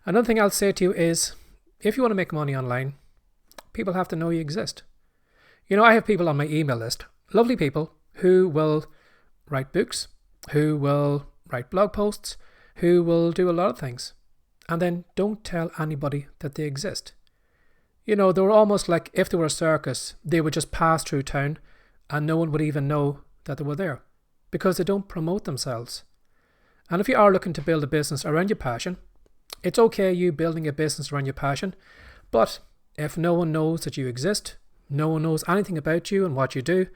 Another thing I'll say to you is, if you want to make money online, people have to know you exist. I have people on my email list, lovely people who will write books, who will write blog posts, who will do a lot of things, and then don't tell anybody that they exist. They were almost like if they were a circus, they would just pass through town and no one would even know that they were there because they don't promote themselves. And if you are looking to build a business around your passion, it's okay you building a business around your passion, but if no one knows that you exist, no one knows anything about you and what you do,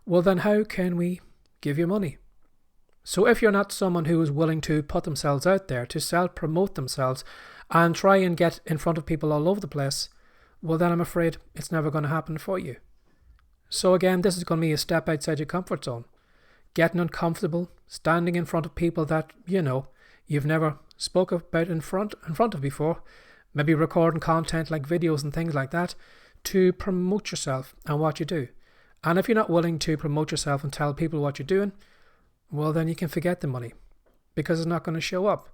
well then how can we give you money? So if you're not someone who is willing to put themselves out there, to self-promote themselves and try and get in front of people all over the place, well then I'm afraid it's never going to happen for you. So again, this is going to be a step outside your comfort zone. Getting uncomfortable, standing in front of people that, you've never spoke about in front of before, maybe recording content like videos and things like that to promote yourself and what you do. And if you're not willing to promote yourself and tell people what you're doing, well then you can forget the money because it's not going to show up.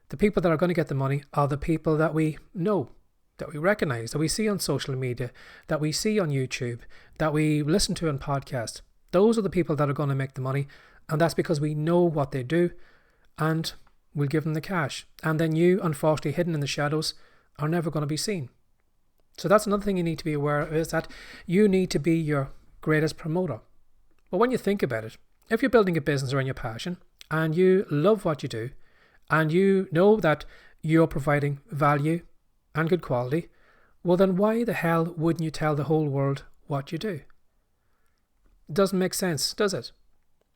The people that are going to get the money are the people that we know, that we recognize, that we see on social media, that we see on YouTube, that we listen to on podcasts. Those are the people that are going to make the money, and that's because we know what they do and we'll give them the cash. And then you, unfortunately, hidden in the shadows, are never going to be seen. So that's another thing you need to be aware of, is that you need to be your greatest promoter. But when you think about it, if you're building a business around your passion and you love what you do and you know that you're providing value and good quality, well then why the hell wouldn't you tell the whole world what you do? It doesn't make sense, does it?